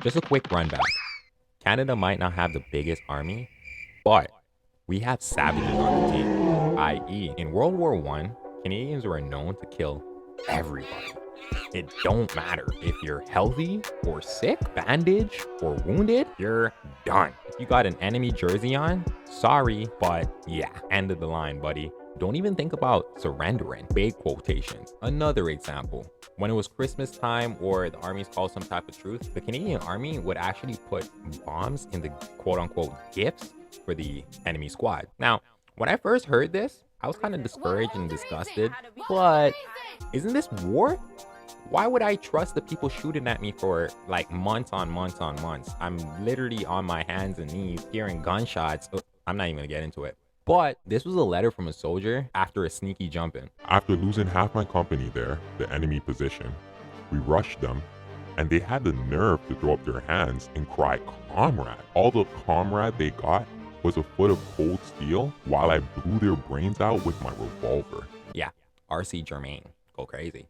Just a quick runback. Canada might not have the biggest army, but we have savages on the team. I.e., in World War I, Canadians were known to kill everybody. It don't matter if you're healthy or sick, bandaged or wounded, you're done. If you got an enemy jersey on, sorry, but yeah, end of the line, buddy. Don't even think about surrendering. Big quotations. Another example, when it was Christmas time or the armies called some type of truce, the Canadian army would actually put bombs in the quote unquote gifts for the enemy squad. Now, when I first heard this, I was kind of discouraged and disgusted, but isn't this war? Why would I trust the people shooting at me for like months on months on months? I'm literally on my hands and knees hearing gunshots. I'm not even gonna get into it. But this was a letter from a soldier after a sneaky jump in. After losing half my company there, the enemy position, we rushed them, and they had the nerve to throw up their hands and cry, "Comrade." All the comrade they got was a foot of cold steel while I blew their brains out with my revolver. Yeah, RC Germain, go crazy.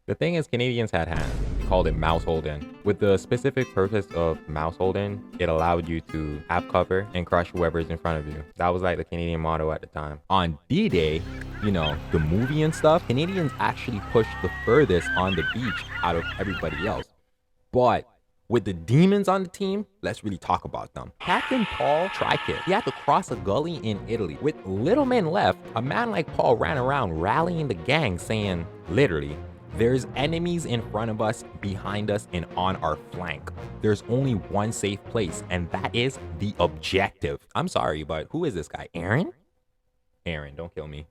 The thing is, Canadians had hands. We called it mouse holding. With the specific purpose of mouse holding, it allowed you to have cover and crush whoever's in front of you. That was like the Canadian motto at the time. On D-Day, you know, the movie and stuff, Canadians actually pushed the furthest on the beach out of everybody else. But with the demons on the team, let's really talk about them. Captain Paul Trichet, he had to cross a gully in Italy. With little men left, a man like Paul ran around rallying the gang saying, literally, "There's enemies in front of us, behind us, and on our flank. There's only one safe place, and that is the objective." I'm sorry, but who is this guy? Aaron? Aaron, don't kill me.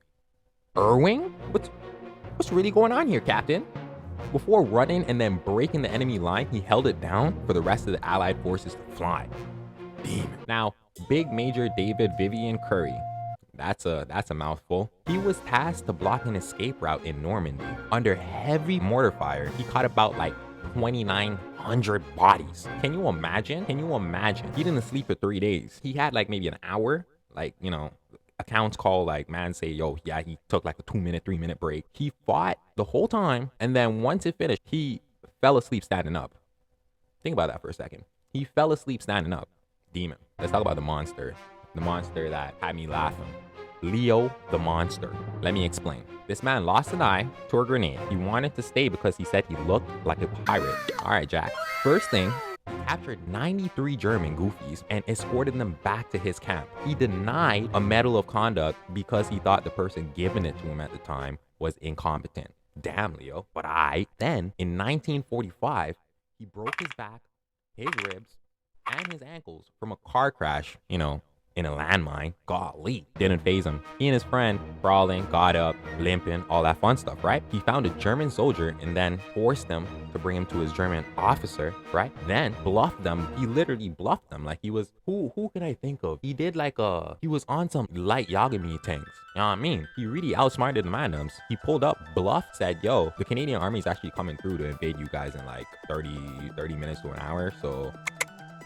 Irwing? What's really going on here, Captain? Before running and then breaking the enemy line, he held it down for the rest of the Allied forces to fly. Demon. Now, Big Major David Vivian Curry. That's a mouthful. He was tasked to block an escape route in Normandy. Under heavy mortar fire, he caught about like 2,900 bodies. Can you imagine? Can you imagine? He didn't sleep for 3 days. He had like maybe an hour, like, you know, accounts call like man say, yo, yeah, he took like a 2-minute, 3-minute break. He fought the whole time, and then once it finished, he fell asleep standing up. Think about that for a second. He fell asleep standing up. Demon. Let's talk about the monster. The monster that had me laughing. Leo the Monster. Let me explain. This man lost an eye to a grenade. He wanted to stay because he said he looked like a pirate. All right, Jack. First thing, he captured 93 German goofies and escorted them back to his camp. He denied a medal of conduct because he thought the person giving it to him at the time was incompetent. Damn, Leo. But then in 1945, he broke his back, his ribs, and his ankles from a car crash, you know, in a landmine. Golly, didn't phase him. He and his friend crawling, got up, limping, all that fun stuff, right? He found a German soldier and then forced them to bring him to his German officer, right? Then bluffed them. He literally bluffed them like he was, who can I think of? He did like he was on some light Yagami tanks. You know what I mean? He really outsmarted the Mandoms. He pulled up, bluffed, said, yo, the Canadian army is actually coming through to invade you guys in like 30 minutes to an hour. So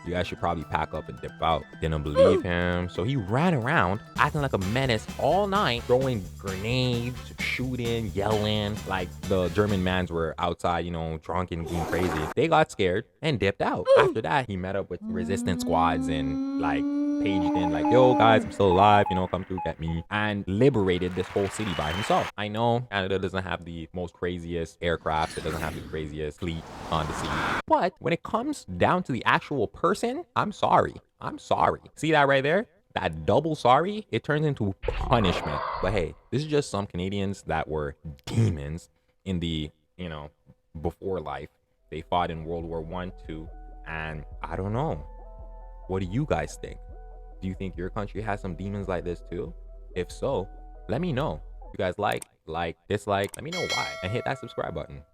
you guys should probably pack up and dip out. Didn't believe him. So he ran around acting like a menace all night, throwing grenades, shooting, yelling. Like the German mans were outside, you know, drunk and being crazy. They got scared and dipped out. After that, he met up with resistance squads and like paged in like, yo guys, I'm still alive, you know, come through, get me, and liberated this whole city by himself. I know Canada doesn't have the most craziest aircraft, it doesn't have the craziest fleet on the sea, but when it comes down to the actual person, I'm sorry. See that right there? That double sorry, it turns into punishment. But hey, this is just some Canadians that were demons in the, you know, before life. They fought in World War I, II, and I don't know. What do you guys think? Do you think your country has some demons like this too? If so, let me know. If you guys like, dislike, let me know why. And hit that subscribe button.